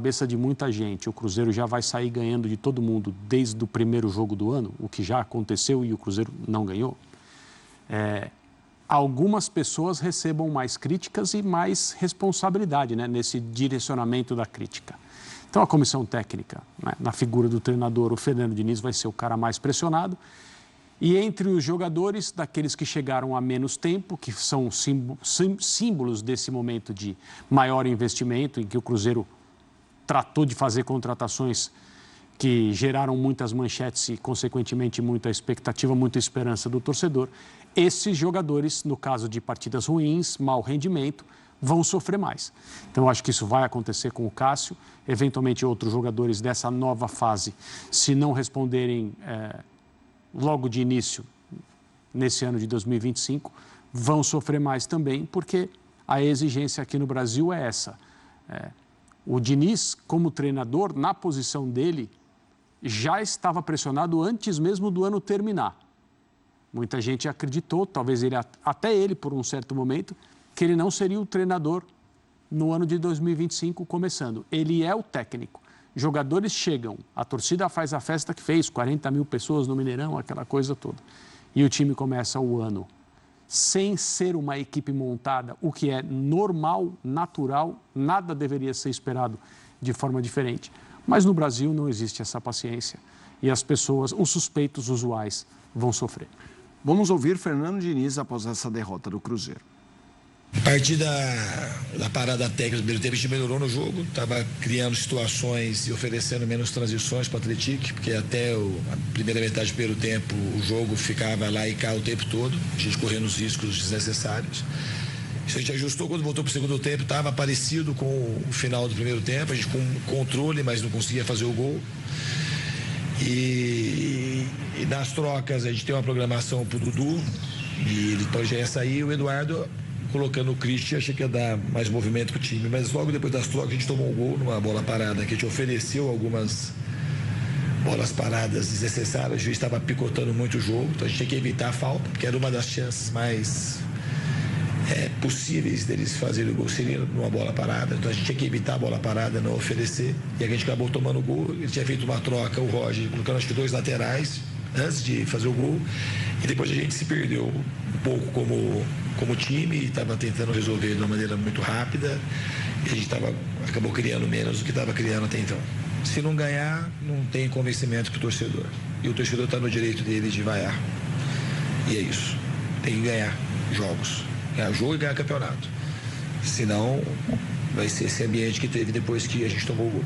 cabeça de muita gente, o Cruzeiro já vai sair ganhando de todo mundo desde o primeiro jogo do ano, o que já aconteceu e o Cruzeiro não ganhou, algumas pessoas recebam mais críticas e mais responsabilidade, né, nesse direcionamento da crítica. Então, a comissão técnica, né, na figura do treinador, o Fernando Diniz vai ser o cara mais pressionado. E entre os jogadores, daqueles que chegaram há menos tempo, que são símbolos desse momento de maior investimento, em que o Cruzeiro tratou de fazer contratações que geraram muitas manchetes e, consequentemente, muita expectativa, muita esperança do torcedor, esses jogadores, no caso de partidas ruins, mau rendimento, vão sofrer mais. Então, eu acho que isso vai acontecer com o Cássio, eventualmente outros jogadores dessa nova fase, se não responderem logo de início, nesse ano de 2025, vão sofrer mais também, porque a exigência aqui no Brasil é essa. O Diniz, como treinador, na posição dele, já estava pressionado antes mesmo do ano terminar. Muita gente acreditou, talvez até ele por um certo momento, que ele não seria o treinador no ano de 2025 começando. Ele é o técnico. Jogadores chegam, a torcida faz a festa que fez, 40 mil pessoas no Mineirão, aquela coisa toda. E o time começa o ano sem ser uma equipe montada, o que é normal, natural, nada deveria ser esperado de forma diferente. Mas no Brasil não existe essa paciência e as pessoas, os suspeitos usuais, vão sofrer. Vamos ouvir Fernando Diniz após essa derrota do Cruzeiro. A partir da parada técnica do primeiro tempo, a gente melhorou no jogo, estava criando situações e oferecendo menos transições para o Atlético, porque até a primeira metade do primeiro tempo o jogo ficava lá e cá o tempo todo, a gente correndo os riscos desnecessários. Isso a gente ajustou quando voltou para o segundo tempo, estava parecido com o final do primeiro tempo, a gente com controle, mas não conseguia fazer o gol. E nas trocas a gente tem uma programação para o Dudu, e ele já ia sair, o Eduardo colocando o Christian, achei que ia dar mais movimento para o time, mas logo depois das trocas a gente tomou um gol numa bola parada, que a gente ofereceu algumas bolas paradas desnecessárias, o juiz estava picotando muito o jogo, então a gente tinha que evitar a falta, porque era uma das chances mais possíveis deles fazerem o gol, seria numa bola parada, então a gente tinha que evitar a bola parada, não oferecer, e a gente acabou tomando o gol. Ele tinha feito uma troca, o Roger, colocando acho que 2 laterais antes de fazer o gol, e depois a gente se perdeu um pouco como time, estava tentando resolver de uma maneira muito rápida, e a gente acabou criando menos do que estava criando até então. Se não ganhar, não tem convencimento para o torcedor, e o torcedor está no direito dele de vaiar, e é isso, tem que ganhar jogos, ganhar jogo e ganhar campeonato, senão vai ser esse ambiente que teve depois que a gente tomou o gol.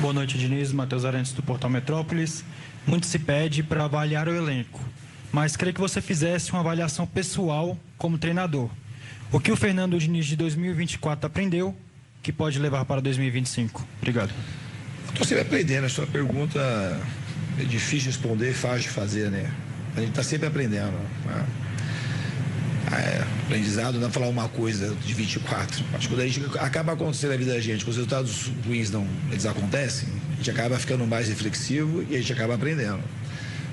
Boa noite, Diniz. Matheus Arantes, do Portal Metrópolis. Muito se pede para avaliar o elenco, mas queria que você fizesse uma avaliação pessoal como treinador. O que o Fernando Diniz de 2024 aprendeu que pode levar para 2025? Obrigado. Estou sempre aprendendo. A sua pergunta é difícil de responder, fácil de fazer, né? A gente está sempre aprendendo. Aprendizado não é falar uma coisa de 24. Acho que quando a gente acaba acontecendo na vida da gente, quando os resultados ruins eles acontecem, a gente acaba ficando mais reflexivo e a gente acaba aprendendo.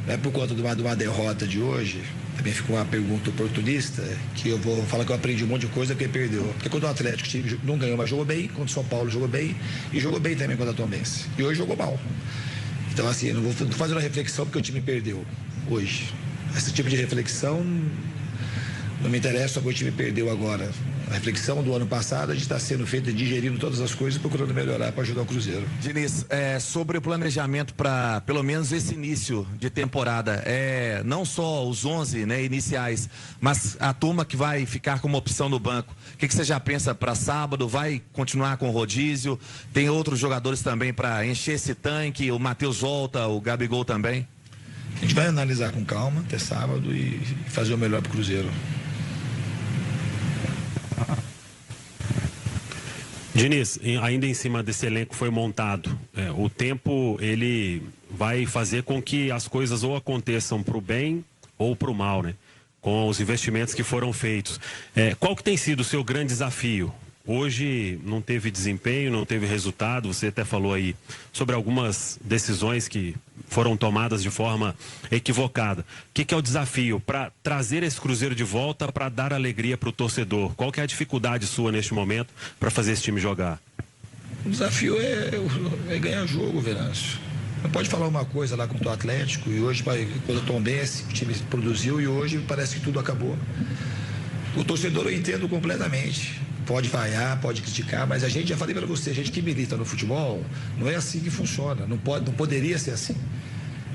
Não é por conta de uma derrota de hoje, também ficou uma pergunta oportunista, que eu vou falar que eu aprendi um monte de coisa porque perdeu. Porque quando o Atlético não ganhou, mas jogou bem, quando o São Paulo jogou bem, e jogou bem também contra a Tombense. E hoje jogou mal. Então, assim, eu não vou fazer uma reflexão porque o time perdeu hoje. Esse tipo de reflexão não me interessa porque o time perdeu agora. A reflexão do ano passado, a gente está sendo feita, digerindo todas as coisas e procurando melhorar para ajudar o Cruzeiro. Diniz, sobre o planejamento para pelo menos esse início de temporada, não só os 11 iniciais, mas a turma que vai ficar como opção no banco, o que você já pensa para sábado? Vai continuar com o rodízio? Tem outros jogadores também para encher esse tanque? O Matheus volta, o Gabigol também? A gente vai analisar com calma até sábado e fazer o melhor para o Cruzeiro. Diniz, ainda em cima desse elenco foi montado, o tempo ele vai fazer com que as coisas ou aconteçam para o bem ou para o mal, né? Com os investimentos que foram feitos. Qual que tem sido o seu grande desafio? hoje não teve desempenho, não teve resultado. Você até falou aí sobre algumas decisões que foram tomadas de forma equivocada. O que é o desafio para trazer esse Cruzeiro de volta, para dar alegria para o torcedor? Qual que é a dificuldade sua neste momento para fazer esse time jogar? O desafio é ganhar jogo, Venâncio. Não pode falar uma coisa lá contra o Atlético e hoje, quando o Tombense, o time produziu e hoje parece que tudo acabou. O torcedor eu entendo completamente. Pode vaiar, pode criticar, mas a gente, já falei para você, a gente que milita no futebol, não é assim que funciona, não poderia ser assim.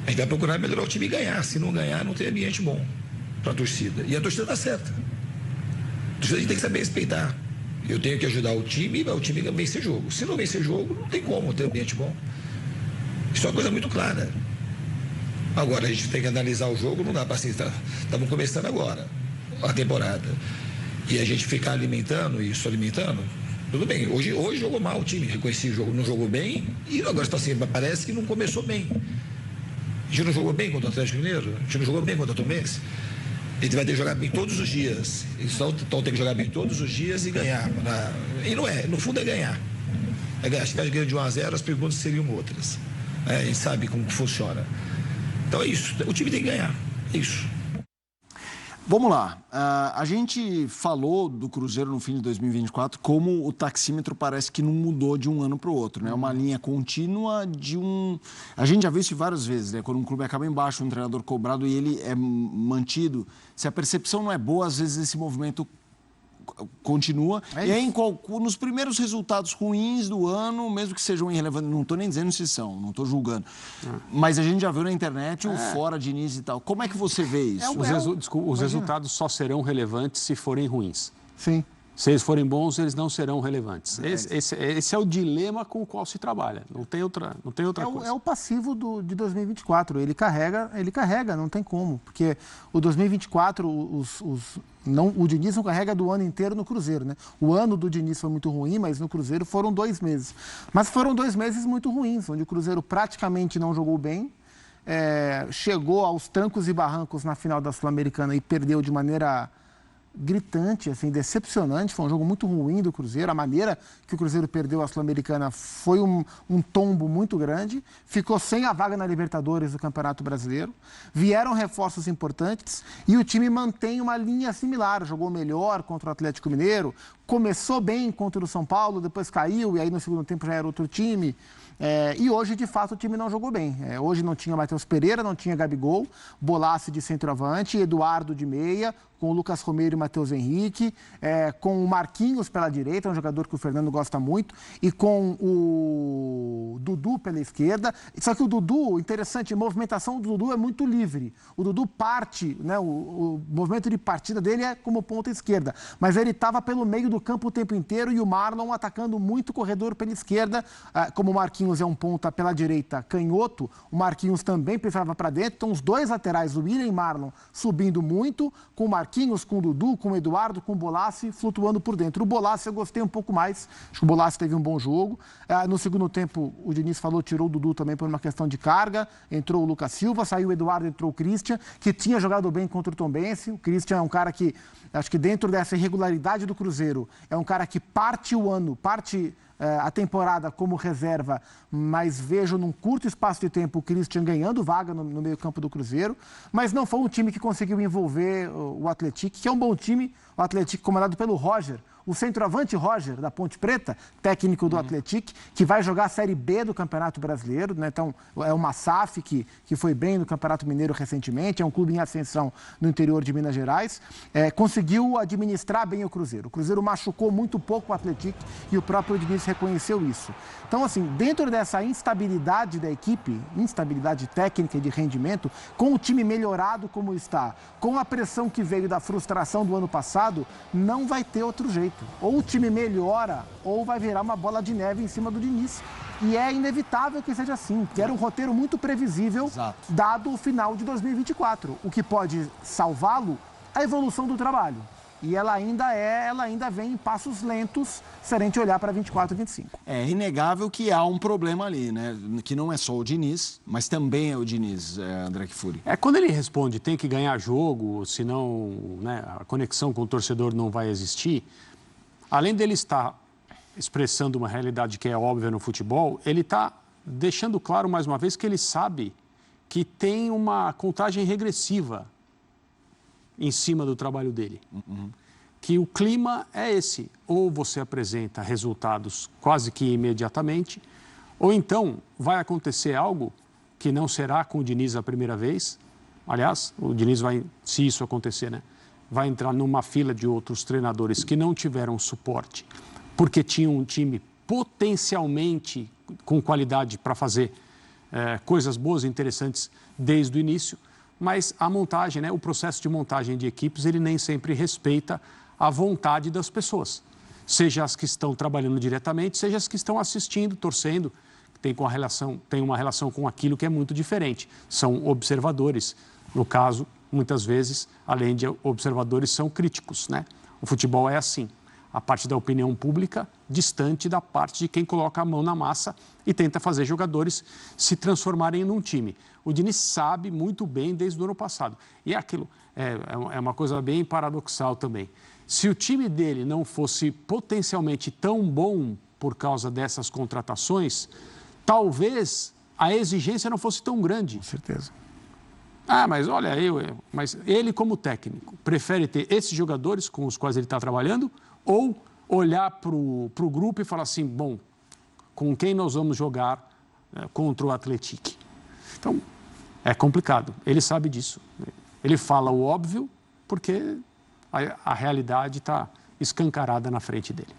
A gente vai procurar melhorar o time e ganhar. Se não ganhar, não tem ambiente bom para a torcida. E a torcida está certa. A torcida a gente tem que saber respeitar. Eu tenho que ajudar o time vencer jogo. Se não vencer jogo, não tem como ter ambiente bom. Isso é uma coisa muito clara. Agora, a gente tem que analisar o jogo, não dá para assim, estamos começando agora a temporada. E a gente ficar alimentando, tudo bem. Hoje jogou mal o time, reconheci o jogo, não jogou bem, e agora está assim, parece que não começou bem. A gente não jogou bem contra o Atlético Mineiro, a gente não jogou bem contra o Tombense. A gente vai ter que jogar bem todos os dias. Então tem que jogar bem todos os dias e ganhar. E não é, no fundo é ganhar. Se tivesse ganho de 1-0, as perguntas seriam outras. A gente sabe como que funciona. Então é isso, o time tem que ganhar, é isso. Vamos lá. A gente falou do Cruzeiro no fim de 2024 como o taxímetro parece que não mudou de um ano para o outro, né? Uma linha contínua de um... A gente já viu isso várias vezes, né? Quando um clube acaba embaixo, um treinador cobrado e ele é mantido. Se a percepção não é boa, às vezes esse movimento continua. E aí, nos primeiros resultados ruins do ano, mesmo que sejam irrelevantes, não estou nem dizendo se são, não estou julgando. Mas a gente já viu na internet o fora Diniz e tal. Como é que você vê isso? Os resultados só serão relevantes se forem ruins. Sim. Se eles forem bons, eles não serão relevantes. Esse é o dilema com o qual se trabalha. Não tem outra coisa. É o passivo de 2024. Ele carrega, não tem como. Porque o 2024, o Diniz não carrega do ano inteiro no Cruzeiro, né? O ano do Diniz foi muito ruim, mas no Cruzeiro foram 2 meses. Mas foram 2 meses muito ruins, onde o Cruzeiro praticamente não jogou bem, chegou aos trancos e barrancos na final da Sul-Americana e perdeu de maneira gritante, assim, decepcionante. Foi um jogo muito ruim do Cruzeiro. A maneira que o Cruzeiro perdeu a Sul-Americana foi um tombo muito grande. Ficou sem a vaga na Libertadores do Campeonato Brasileiro. Vieram reforços importantes e o time mantém uma linha similar. Jogou melhor contra o Atlético Mineiro, começou bem contra o São Paulo, depois caiu e aí no segundo tempo já era outro time. E hoje, de fato, o time não jogou bem. Hoje não tinha Matheus Pereira, não tinha Gabigol, Bolaci de centroavante, Eduardo de meia, com o Lucas Romero e Matheus Henrique, com o Marquinhos pela direita, um jogador que o Fernando gosta muito, e com o Dudu pela esquerda. Só que o Dudu, interessante, a movimentação do Dudu é muito livre. O Dudu parte, né, o movimento de partida dele é como ponta esquerda, mas ele estava pelo meio do campo o tempo inteiro e o Marlon atacando muito o corredor pela esquerda, como o Marquinhos é um ponta pela direita canhoto, o Marquinhos também pensava para dentro, então os dois laterais, o William e Marlon, subindo muito, com o Marquinhos, com o Dudu, com o Eduardo, com o Bolaci, flutuando por dentro. O Bolaci eu gostei um pouco mais, acho que o Bolaci teve um bom jogo. No segundo tempo, o Diniz falou, tirou o Dudu também por uma questão de carga, entrou o Lucas Silva, saiu o Eduardo, entrou o Christian, que tinha jogado bem contra o Tombense. O Christian é um cara que, acho que dentro dessa irregularidade do Cruzeiro, é um cara que parte o ano, a temporada como reserva, mas vejo num curto espaço de tempo o Christian ganhando vaga no meio-campo do Cruzeiro, mas não foi um time que conseguiu envolver o Atlético, que é um bom time, o Atlético comandado pelo Roger, o centroavante Roger, da Ponte Preta, técnico do Atlético, que vai jogar a Série B do Campeonato Brasileiro, né? Então, é uma SAF que foi bem no Campeonato Mineiro recentemente, é um clube em ascensão no interior de Minas Gerais, conseguiu administrar bem o Cruzeiro. O Cruzeiro machucou muito pouco o Atlético e o próprio Diniz reconheceu isso. Então, assim, dentro dessa instabilidade da equipe, instabilidade técnica e de rendimento, com o time melhorado como está, com a pressão que veio da frustração do ano passado, não vai ter outro jeito. Ou o time melhora, ou vai virar uma bola de neve em cima do Diniz. E é inevitável que seja assim, porque era um roteiro muito previsível, dado o final de 2024. O que pode salvá-lo, a evolução do trabalho. E ela ainda vem em passos lentos se a gente olhar para 24 e 25. É inegável que há um problema ali, né? Que não é só o Diniz, mas também é o Diniz, André Kfouri. Quando ele responde, tem que ganhar jogo, senão, né, a conexão com o torcedor não vai existir. Além dele estar expressando uma realidade que é óbvia no futebol, ele está deixando claro mais uma vez que ele sabe que tem uma contagem regressiva em cima do trabalho dele. Que o clima é esse, ou você apresenta resultados quase que imediatamente, ou então vai acontecer algo que não será com o Diniz a primeira vez. Aliás, o Diniz vai, se isso acontecer, né, vai entrar numa fila de outros treinadores que não tiveram suporte, porque tinham um time potencialmente com qualidade para fazer coisas boas e interessantes desde o início, mas a montagem, né, o processo de montagem de equipes, ele nem sempre respeita a vontade das pessoas, seja as que estão trabalhando diretamente, seja as que estão assistindo, torcendo, tem uma relação com aquilo que é muito diferente. São observadores. No caso, muitas vezes, além de observadores, são críticos, né? O futebol é assim. A parte da opinião pública distante da parte de quem coloca a mão na massa e tenta fazer jogadores se transformarem num time. O Diniz sabe muito bem desde o ano passado. E aquilo é uma coisa bem paradoxal também. Se o time dele não fosse potencialmente tão bom por causa dessas contratações, talvez a exigência não fosse tão grande. Com certeza. Mas olha, mas ele como técnico, prefere ter esses jogadores com os quais ele está trabalhando ou olhar para o grupo e falar assim, bom, com quem nós vamos jogar contra o Atlético? Então, é complicado. Ele sabe disso. Ele fala o óbvio porque a realidade está escancarada na frente dele.